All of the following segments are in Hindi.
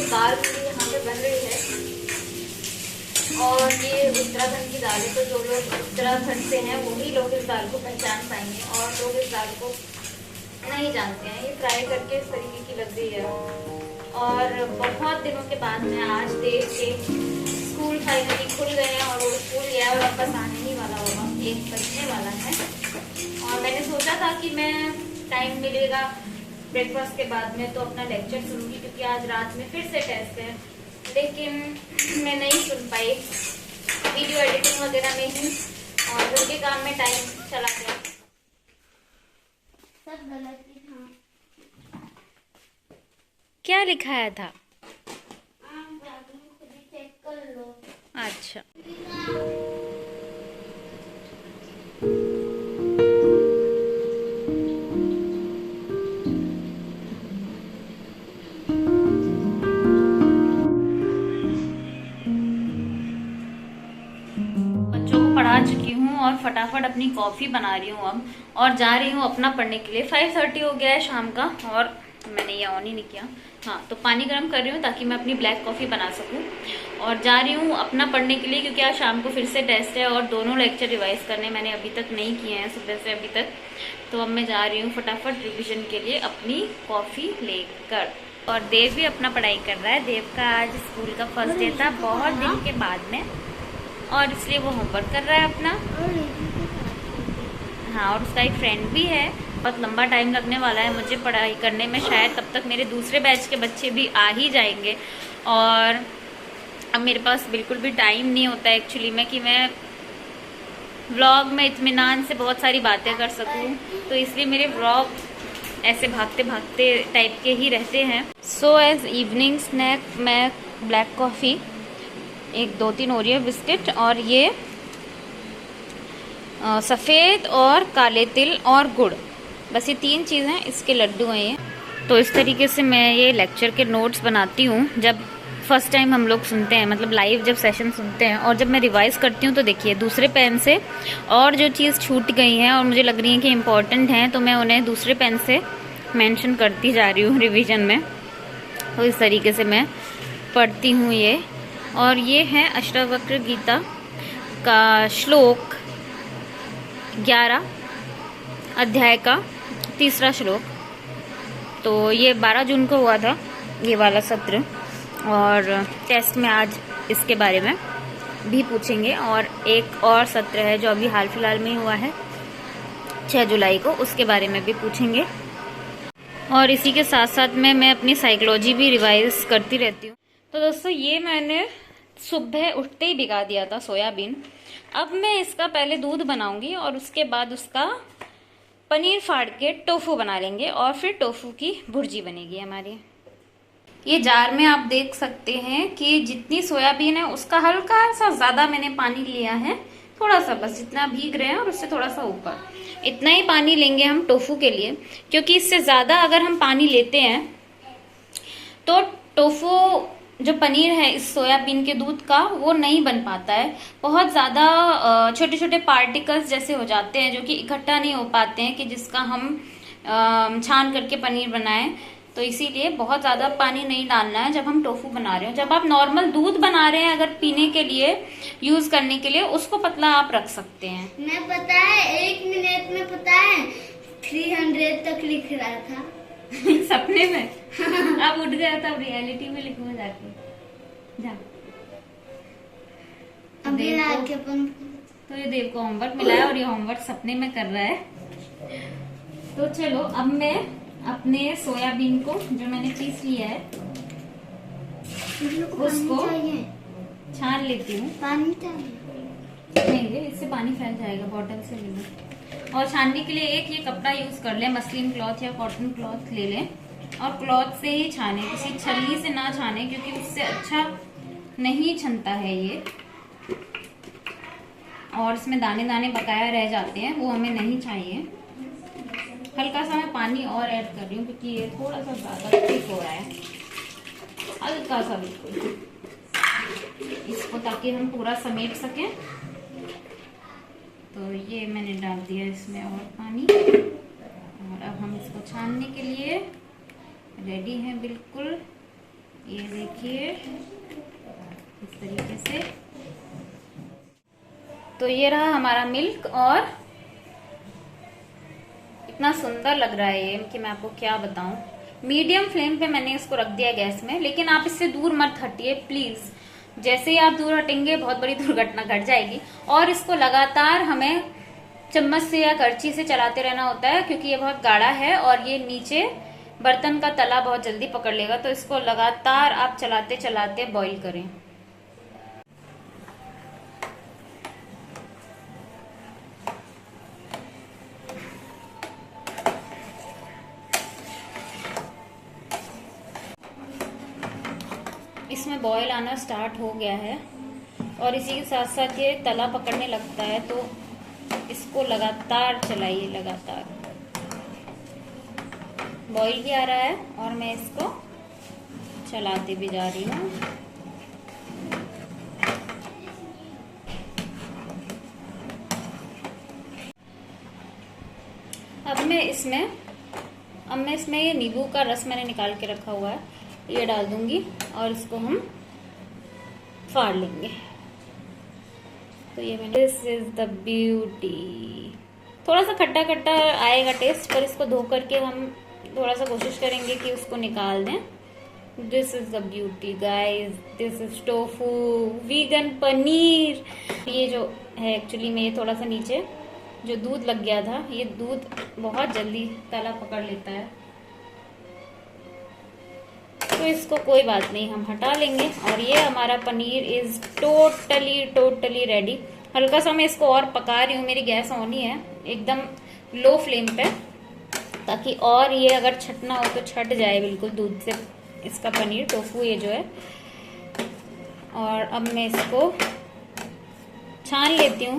दाल यहाँ पे बन रही है और ये उत्तराखंड की दाल है, तो जो लोग उत्तराखंड से हैं वही लोग इस दाल को पहचान पाएंगे और लोग इस दाल को नहीं जानते हैं। ये फ्राई करके इस तरीके की लग रही है और बहुत दिनों के बाद मैं आज देव के स्कूल फाइनली खुल गए हैं और वो स्कूल गया और वापस आने ही वाला होगा, 1 बजने वाला है। और मैंने सोचा था कि मैं टाइम मिलेगा ब्रेकफास्ट के बाद में तो अपना लेक्चर सुनूंगी, क्योंकि आज रात में फिर से टेस्ट है, लेकिन मैं नहीं सुन पाई, वीडियो एडिटिंग वगैरह में ही और घर के काम में टाइम चला गया। सब गलत लिखा। क्या लिखाया था? खुद ही चेक कर लो। अच्छा, पढ़ा चुकी हूँ और फटाफट अपनी कॉफ़ी बना रही हूँ अब और जा रही हूँ अपना पढ़ने के लिए। 5:30 हो गया है शाम का और मैंने ये ऑन ही नहीं किया। हाँ, तो पानी गर्म कर रही हूँ ताकि मैं अपनी ब्लैक कॉफ़ी बना सकूँ और जा रही हूँ अपना पढ़ने के लिए, क्योंकि आज शाम को फिर से टेस्ट है और दोनों लेक्चर रिवाइज करने मैंने अभी तक नहीं किए हैं सुबह से अभी तक। तो अब मैं जा रही हूँ फटाफट रिविजन के लिए अपनी कॉफ़ी लेकर। और देव भी अपना पढ़ाई कर रहा है। देव का आज स्कूल का फर्स्ट डे था बहुत दिन के बाद में और इसलिए वो होमवर्क कर रहा है अपना। हाँ, और उसका एक फ्रेंड भी है। बहुत लंबा टाइम लगने वाला है मुझे पढ़ाई करने में, शायद तब तक मेरे दूसरे बैच के बच्चे भी आ ही जाएंगे और अब मेरे पास बिल्कुल भी टाइम नहीं होता एक्चुअली में कि मैं व्लॉग में इत्मीनान से बहुत सारी बातें कर सकूं, तो इसलिए मेरे व्लॉग ऐसे भागते भागते टाइप के ही रहते हैं। सो एज इवनिंग स्नैक मैं ब्लैक कॉफ़ी, 1-2-3 ओरियो बिस्किट और ये सफ़ेद और काले तिल और गुड़, बस ये 3 चीज़ें, इसके लड्डू हैं ये। तो इस तरीके से मैं ये लेक्चर के नोट्स बनाती हूँ जब फर्स्ट टाइम हम लोग सुनते हैं, मतलब लाइव जब सेशन सुनते हैं। और जब मैं रिवाइज़ करती हूँ तो देखिए दूसरे पेन से और जो चीज़ छूट गई हैं और मुझे लग रही है कि इम्पॉर्टेंट हैं तो मैं उन्हें दूसरे पेन से मेंशन करती जा रही हूँ रिवीजन में। तो इस तरीके से मैं पढ़ती हूँ ये। और ये है अष्टावक्र गीता का श्लोक 11 अध्याय का 3रा श्लोक। तो ये 12 जून को हुआ था ये वाला सत्र और टेस्ट में आज इसके बारे में भी पूछेंगे। और एक और सत्र है जो अभी हाल फिलहाल में ही हुआ है 6 जुलाई को, उसके बारे में भी पूछेंगे। और इसी के साथ साथ में मैं अपनी साइकोलॉजी भी रिवाइज करती रहती हूँ। तो दोस्तों ये मैंने सुबह उठते ही भिगा दिया था सोयाबीन। अब मैं इसका पहले दूध बनाऊंगी और उसके बाद उसका पनीर फाड़ के टोफू बना लेंगे और फिर टोफू की भुर्जी बनेगी हमारी। ये जार में आप देख सकते हैं कि जितनी सोयाबीन है उसका हल्का सा ज़्यादा मैंने पानी लिया है, थोड़ा सा बस, जितना भीग रहे हैं और उससे थोड़ा सा ऊपर, इतना ही पानी लेंगे हम टोफू के लिए। क्योंकि इससे ज़्यादा अगर हम पानी लेते हैं तो टोफू जो पनीर है इस सोयाबीन के दूध का वो नहीं बन पाता है। बहुत ज़्यादा छोटे छोटे पार्टिकल्स जैसे हो जाते हैं जो कि इकट्ठा नहीं हो पाते हैं कि जिसका हम छान करके पनीर बनाएं। तो इसीलिए बहुत ज़्यादा पानी नहीं डालना है जब हम टोफू बना रहे हो। जब आप नॉर्मल दूध बना रहे हैं अगर पीने के लिए यूज़ करने के लिए, उसको पतला आप रख सकते हैं। मैं पता है 1 मिनट में पता है 300 तक लिख रहा था सपने में। अब उठ गया था, रियलिटी में लिखो जाके जा। अभी रात के तो ये देव को होमवर्क मिला है और ये होमवर्क सपने में कर रहा है। तो चलो अब मैं अपने सोयाबीन को जो मैंने पीस लिया है उसको छान लेती हूँ। पानी चाहिए। नहीं ये इससे पानी फैल जाएगा, बॉटल से ले लो। और छानने के लिए एक ये कपड़ा यूज कर लें, मसलिन क्लॉथ या कॉटन क्लॉथ ले लें और क्लॉथ से ही छाने, किसी छलनी से ना छाने क्योंकि उससे अच्छा नहीं छनता है ये, और इसमें दाने दाने बकाया रह जाते हैं, वो हमें नहीं चाहिए। हल्का सा मैं पानी और ऐड कर रही हूँ क्योंकि ये थोड़ा सा ज़्यादा थिक हो रहा है, हल्का सा बिल्कुल, इसको ताकि हम पूरा समेट सकें। तो ये मैंने डाल दिया इसमें और पानी, और अब हम इसको छानने के लिए रेडी हैं बिल्कुल। ये देखिए इस तरीके से। तो ये रहा हमारा मिल्क, और इतना सुंदर लग रहा है ये कि मैं आपको क्या बताऊं। मीडियम फ्लेम पे मैंने इसको रख दिया गैस में, लेकिन आप इससे दूर मत हटिए प्लीज। जैसे ही आप दूर हटेंगे बहुत बड़ी दुर्घटना घट जाएगी। और इसको लगातार हमें चम्मच से या करछी से चलाते रहना होता है क्योंकि ये बहुत गाढ़ा है और ये नीचे बर्तन का तला बहुत जल्दी पकड़ लेगा। तो इसको लगातार आप चलाते चलाते बॉईल करें। इसमें बॉयल आना स्टार्ट हो गया है और इसी के साथ साथ ये तला पकड़ने लगता है, तो इसको लगातार चलाइए, लगातार। बॉईल भी आ रहा है और मैं इसको चलाते भी जा रही हूँ। अब मैं इसमें ये नींबू का रस मैंने निकाल के रखा हुआ है, ये डाल दूंगी और इसको हम फाड़ लेंगे। तो ये मैंने, दिस इज द ब्यूटी। थोड़ा सा खट्टा खट्टा आएगा टेस्ट, पर इसको धो करके हम थोड़ा सा कोशिश करेंगे कि उसको निकाल दें। This is the beauty guys, this is tofu vegan paneer. ये जो है एक्चुअली में ये थोड़ा सा नीचे जो दूध लग गया था, ये दूध बहुत जल्दी तला पकड़ लेता है, तो इसको कोई बात नहीं, हम हटा लेंगे। और ये हमारा पनीर इज टोटली रेडी। हल्का सा मैं इसको और पका रही हूँ, मेरी गैस ऑन ही है एकदम लो फ्लेम पे, ताकि और ये अगर छटना हो तो छट जाए बिल्कुल दूध से इसका पनीर टोफू ये जो है। और अब मैं इसको छान लेती हूँ।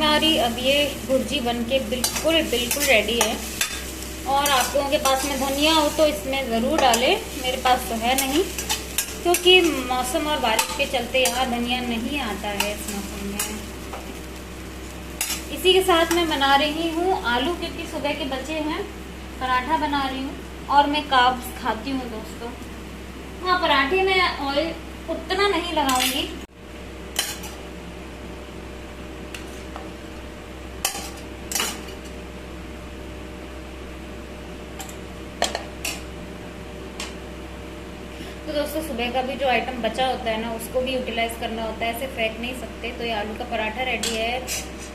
हमारी अब ये भुर्जी बनके बिल्कुल बिल्कुल रेडी है। और आप लोगों के पास में धनिया हो तो इसमें ज़रूर डालें, मेरे पास तो है नहीं, क्योंकि मौसम और बारिश के चलते यहाँ धनिया नहीं आता है इस मौसम में। इसी के साथ मैं बना रही हूँ आलू, क्योंकि सुबह के बचे हैं, पराठा बना रही हूँ। और मैं कार्ब्स खाती हूँ दोस्तों। हाँ, पराठे में ऑयल उतना नहीं लगाऊंगी। तो दोस्तों सुबह का भी जो आइटम बचा होता है ना, उसको भी यूटिलाइज करना होता है, ऐसे फेंक नहीं सकते। तो ये आलू का पराठा रेडी है,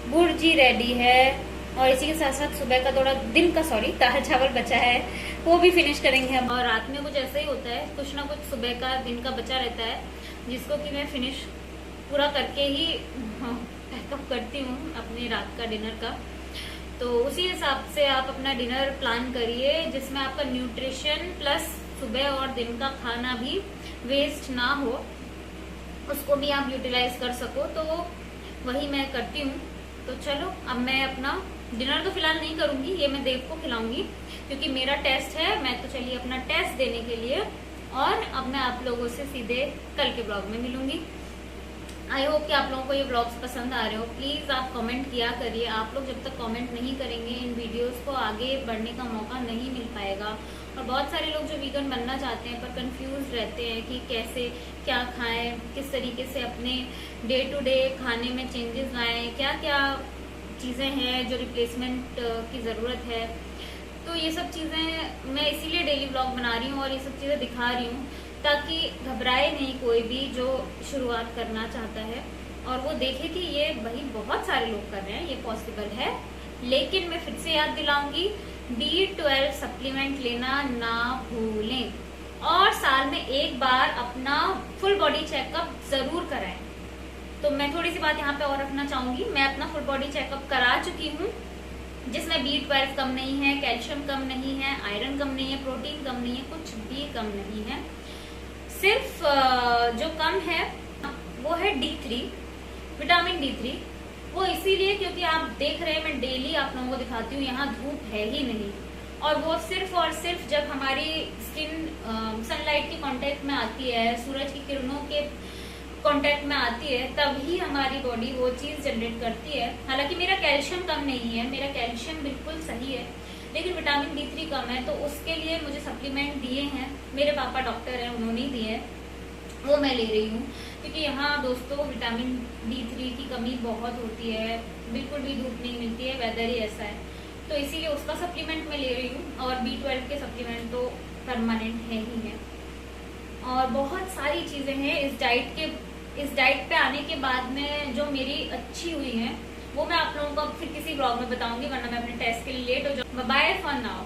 भुर्जी रेडी है, और इसी के साथ साथ सुबह का थोड़ा दिन का दाल चावल बचा है, वो भी फिनिश करेंगे हम। और रात में कुछ ऐसा ही होता है, कुछ ना कुछ सुबह का दिन का बचा रहता है, जिसको कि मैं फिनिश पूरा करके ही पैकअप करती हूँ अपने रात का डिनर का। तो उसी हिसाब से आप अपना डिनर प्लान करिए, जिसमें आपका न्यूट्रिशन प्लस सुबह और दिन का खाना भी वेस्ट ना हो, उसको भी आप यूटिलाइज कर सको। तो वही मैं करती हूँ। तो चलो अब मैं अपना डिनर तो फिलहाल नहीं करूंगी, ये मैं देव को खिलाऊंगी, क्योंकि मेरा टेस्ट है। मैं तो चलिए अपना टेस्ट देने के लिए, और अब मैं आप लोगों से सीधे कल के ब्लॉग में मिलूंगी। आई होप कि आप लोगों को ये ब्लॉग्स पसंद आ रहे हो। प्लीज आप कमेंट किया करिए। आप लोग जब तक कमेंट नहीं करेंगे, इन वीडियोस को आगे बढ़ने का मौका नहीं मिल पाएगा। और बहुत सारे लोग जो वीगन बनना चाहते हैं पर कंफ्यूज रहते हैं कि कैसे क्या खाएं, किस तरीके से अपने डे टू डे खाने में चेंजेस लाएं, क्या क्या चीज़ें हैं जो रिप्लेसमेंट की ज़रूरत है। तो ये सब चीज़ें मैं इसीलिए डेली ब्लॉग बना रही हूँ और ये सब चीज़ें दिखा रही हूँ, ताकि घबराए नहीं कोई भी जो शुरुआत करना चाहता है, और वो देखे कि ये भाई बहुत सारे लोग कर रहे हैं, ये पॉसिबल है। लेकिन मैं फिर से याद दिलाऊंगी, B12 सप्लीमेंट लेना ना भूलें, और साल में एक बार अपना फुल बॉडी चेकअप जरूर कराएं। तो मैं थोड़ी सी बात यहाँ पे और रखना चाहूंगी। मैं अपना फुल बॉडी चेकअप करा चुकी हूँ, जिसमें B12 कम नहीं है, कैल्शियम कम नहीं है, आयरन कम नहीं है, प्रोटीन कम नहीं है, कुछ भी कम नहीं है। सिर्फ जो कम है वो है D3, विटामिन D3। वो इसीलिए क्योंकि आप देख रहे हैं मैं डेली आप लोगों को दिखाती हूँ, यहाँ धूप है ही नहीं, और वो सिर्फ और सिर्फ जब हमारी स्किन सनलाइट के कांटेक्ट में आती है, सूरज की किरणों के कांटेक्ट में आती है, तभी हमारी बॉडी वो चीज जनरेट करती है। हालांकि मेरा कैल्शियम कम नहीं है, मेरा कैल्शियम बिल्कुल सही है, लेकिन विटामिन D3 कम है। तो उसके लिए मुझे सप्लीमेंट दिए हैं, मेरे पापा डॉक्टर हैं, उन्होंने ही दिए हैं, वो मैं ले रही हूँ। क्योंकि यहाँ दोस्तों विटामिन D3 की कमी बहुत होती है, बिल्कुल भी धूप नहीं मिलती है, वेदर ही ऐसा है, तो इसीलिए उसका सप्लीमेंट मैं ले रही हूँ। और B12 के सप्लीमेंट तो परमानेंट है ही है। और बहुत सारी चीजें हैं इस डाइट पे आने के बाद में जो मेरी अच्छी हुई है, वो मैं आप लोगों को फिर किसी ब्लॉग में बताऊंगी, वरना मैं अपने टेस्ट के लिए लेट हो जाऊंगी। Bye for now.